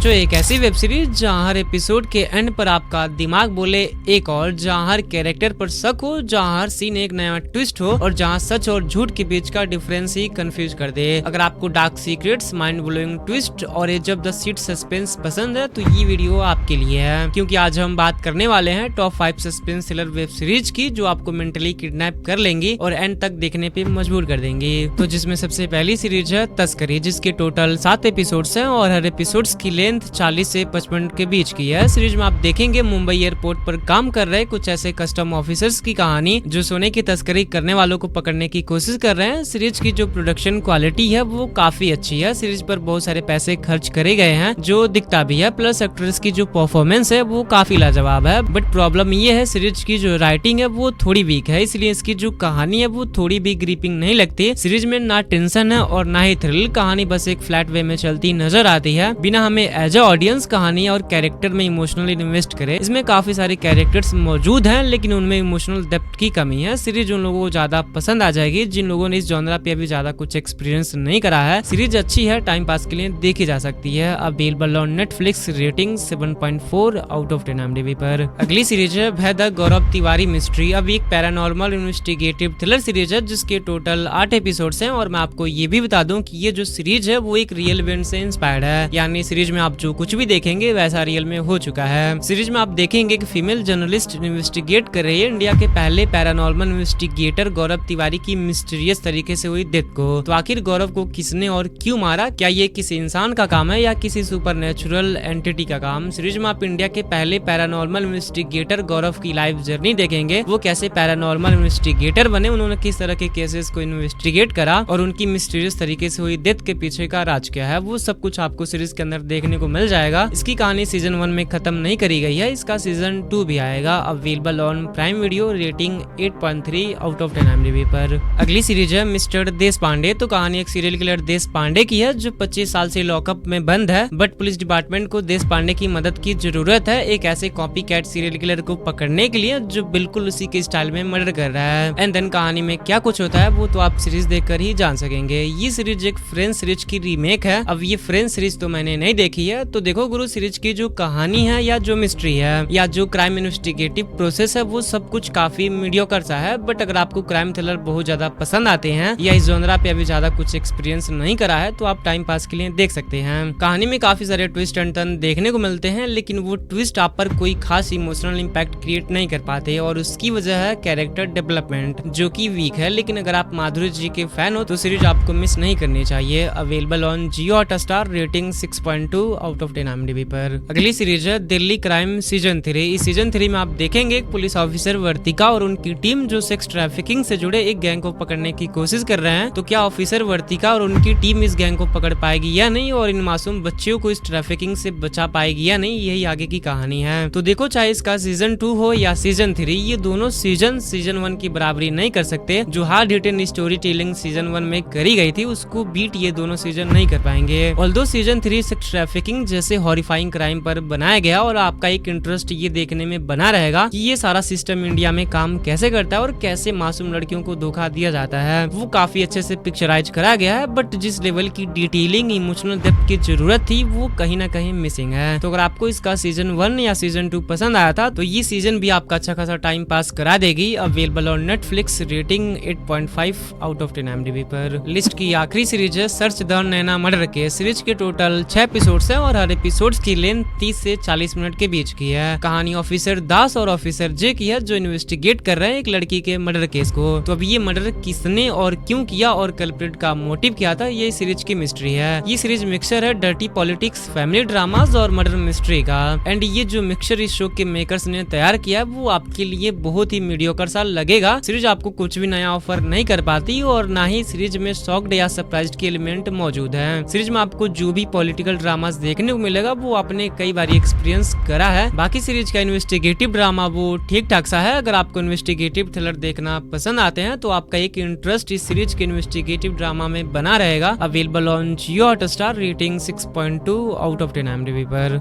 सोचो एक ऐसी वेब सीरीज जहाँ हर एपिसोड के एंड पर आपका दिमाग बोले एक और, जहाँ हर कैरेक्टर पर शक हो, जहाँ हर सीन एक नया ट्विस्ट हो और जहाँ सच और झूठ के बीच का डिफरेंस ही कंफ्यूज कर दे। अगर आपको dark secrets, mind blowing twist और edge of the seat suspense पसंद है तो ये वीडियो आपके लिए है, क्योंकि आज हम बात करने वाले हैं top 5 suspense thriller web series की जो आपको मेंटली किडनैप कर लेंगी और एंड तक देखने पे मजबूर कर देंगी। तो जिसमें सबसे पहली सीरीज है तस्करी, जिसके टोटल 7 एपिसोड्स हैं और हर एपिसोड्स की लेंथ 40 से 55 मिनट के बीच की है। सीरीज में आप देखेंगे मुंबई एयरपोर्ट पर काम कर रहे कुछ ऐसे कस्टम ऑफिसर्स की कहानी जो सोने की तस्करी करने वालों को पकड़ने की कोशिश कर रहे हैं। सीरीज की जो प्रोडक्शन क्वालिटी है वो काफी अच्छी है। सीरीज पर बहुत सारे पैसे खर्च करे गए हैं जो दिखता भी है, प्लस एक्ट्रेस की जो परफॉर्मेंस है वो काफी लाजवाब है। बट प्रॉब्लम ये है सीरीज की जो राइटिंग है वो थोड़ी वीक है, इसलिए इसकी जो कहानी है वो थोड़ी भी ग्रिपिंग नहीं लगती। सीरीज में ना टेंशन है और ना ही थ्रिल, कहानी बस एक फ्लैट वे में चलती नजर आती है बिना हमें एज ए ऑडियंस कहानी और कैरेक्टर में इमोशनली इन्वेस्ट करे। इसमें काफी सारे कैरेक्टर्स मौजूद हैं लेकिन उनमें इमोशनल डेप्थ की कमी है। सीरीज उन लोगों को ज्यादा पसंद आ जाएगी जिन लोगों ने इस जॉनरा पे अभी ज्यादा कुछ एक्सपीरियंस नहीं करा है। सीरीज अच्छी है, टाइम पास के लिए देखी जा सकती है। Available on Netflix, rating 7.4 out of 10 IMDb पर। अगली सीरीज है भय द गौरव तिवारी मिस्ट्री। अब एक पैरानॉर्मल इन्वेस्टिगेटिव थ्रिलर सीरीज है जिसके टोटल 8 एपिसोड्स हैं और मैं आपको ये भी बता दूं कि ये जो सीरीज है वो एक रियल इवेंट से इंस्पायर्ड है, यानी सीरीज में आप जो कुछ भी देखेंगे वैसा रियल में हो चुका है। सीरीज में आप देखेंगे कि फीमेल जर्नलिस्ट इन्वेस्टिगेट कर रही है इंडिया के पहले पैरानॉर्मल इन्वेस्टिगेटर गौरव तिवारी की मिस्टीरियस तरीके से हुई डेथ को। तो आखिर गौरव को किसने और क्यों मारा? क्या ये किसी इंसान का काम है या किसी सुपरनेचुरल एंटिटी का काम? सीरीज में आप इंडिया के पहले पैरानॉर्मल इन्वेस्टिगेटर गौरव की लाइफ जर्नी देखेंगे। वो कैसे पैरानॉर्मल इन्वेस्टिगेटर बने, उन्होंने किस तरह के केसेस को इन्वेस्टिगेट करा और उनकी मिस्टीरियस तरीके से हुई डेथ के पीछे का राज क्या है, वो सब कुछ आपको सीरीज के अंदर देखने को मिल जाएगा। इसकी कहानी सीजन 1 में खत्म नहीं करी गई है, इसका सीजन 2 भी आएगा। Available on prime video, rating 8.3 out of 10 IMDb पर। अगली सीरीज है मिस्टर देश पांडे। तो कहानी एक सीरियल किलर देश पांडे की है जो 25 साल से लॉकअप में बंद है, बट पुलिस डिपार्टमेंट को देश पांडे की मदद की जरूरत है एक ऐसे कॉपी कैट सीरियल किलर को पकड़ने के लिए जो बिल्कुल उसी के स्टाइल में मर्डर कर रहा है। एंड देन कहानी में क्या कुछ होता है वो तो आप सीरीज देखकर ही जान सकेंगे। ये सीरीज एक फ्रेंच सीरीज की रीमेक है। अब ये फ्रेंच सीरीज तो मैंने नहीं देखी है, तो देखो गुरु सीरीज की जो कहानी है या जो मिस्ट्री है या जो क्राइम इन्वेस्टिगेटिव प्रोसेस है वो सब कुछ काफी मीडियोकर सा है। बट अगर आपको क्राइम थ्रिलर बहुत ज्यादा पसंद आते हैं या इस जॉनरा पे अभी ज्यादा कुछ एक्सपीरियंस नहीं करा है तो आप टाइम पास के लिए देख सकते हैं। कहानी में काफी सारे ट्विस्ट एंड टर्न देखने को मिलते हैं लेकिन वो ट्विस्ट आप पर कोई खास इमोशनल इम्पैक्ट क्रिएट नहीं कर पाते और उसकी वजह है कैरेक्टर डेवलपमेंट जो की वीक है। लेकिन अगर आप माधुरी जी के फैन हो तो सीरीज आपको मिस नहीं करनी चाहिए। Available on Jio Hotstar, rating 6.2 out of 10 IMDb पर। अगली सीरीज है दिल्ली क्राइम सीजन 3। इस सीजन 3 में आप देखेंगे एक पुलिस ऑफिसर वर्तिका और उनकी टीम जो सेक्स ट्रैफिकिंग से जुड़े एक गैंग को पकड़ने की कोशिश कर रहे हैं। तो क्या ऑफिसर वर्तिका और उनकी टीम इस गैंग को पकड़ पाएगी या नहीं और इन मासूम बच्चियों को इस ट्रैफिकिंग से बचा पाएगी या नहीं, यही आगे की कहानी है। तो देखो चाहे इसका सीजन 2 हो या सीजन 3, ये दोनों सीजन 1 की बराबरी नहीं कर सकते। जो हार्ड हिटन स्टोरी टेलिंग सीजन 1 में करी गई थी उसको बीट ये दोनों सीजन नहीं कर पाएंगे। ऑल्दो सीजन 3 सेक्स ट्रैफिकिंग जैसे हॉरिफाइंग क्राइम पर बनाया गया और आपका एक इंटरेस्ट ये देखने में बना रहेगा कि ये सारा सिस्टम इंडिया में काम कैसे करता है और कैसे मासूम लड़कियों को धोखा दिया जाता है। वो काफी अच्छे से पिक्चराइज करा गया है, बट जिस लेवल की डिटेलिंग, इमोशनल डेप्थ की जरूरत थी वो कहीं ना कहीं मिसिंग है। तो अगर आपको इसका सीजन 1 या सीजन 2 पसंद आया था तो ये सीजन भी आपका अच्छा खासा टाइम पास करा देगी। Available on Netflix, rating 8.5 out of 10 IMDb पर। लिस्ट की आखिरी सीरीज है search the Naina murder case. Series के टोटल 6 एपिसोड्स हैं और हर एपिसोड्स की लेंथ 30 से 40 मिनट के बीच की है। कहानी ऑफिसर दास और ऑफिसर जे की है जो इन्वेस्टिगेट कर रहे हैं एक लड़की के मर्डर केस को। तो अब ये मर्डर किसने और क्यों किया और कल्प्रिट का मोटिव क्या था, ये सीरीज की मिस्ट्री है। ये सीरीज मिक्सचर है डर्टी पॉलिटिक्स, फैमिली ड्रामास और मर्डर मिस्ट्री का। एंड ये जो मिक्सचर इस शो के मेकर्स ने तैयार किया है वो आपके लिए बहुत ही मीडियोकर सा लगेगा। सीरीज आपको कुछ भी नया ऑफर नहीं कर पाती और ना ही सीरीज में शॉक्ड या सरप्राइज्ड के एलिमेंट मौजूद है। सीरीज में आपको जो भी पॉलिटिकल ड्रामास देखने को मिलेगा वो आपने कई बार एक्सपीरियंस करा है। बाकी सीरीज का इन्वेस्टिगेटिव ड्रामा वो ठीक ठाक सा है। अगर आपको इन्वेस्टिगेटिव थ्रिलर देखना पसंद आते हैं तो आपका एक इंटरेस्ट इस सीरीज के इन्वेस्टिगेटिव ड्रामा में बना रहेगा। Available on Jio Hotstar, rating 6.2 out of 10 IMDb पर।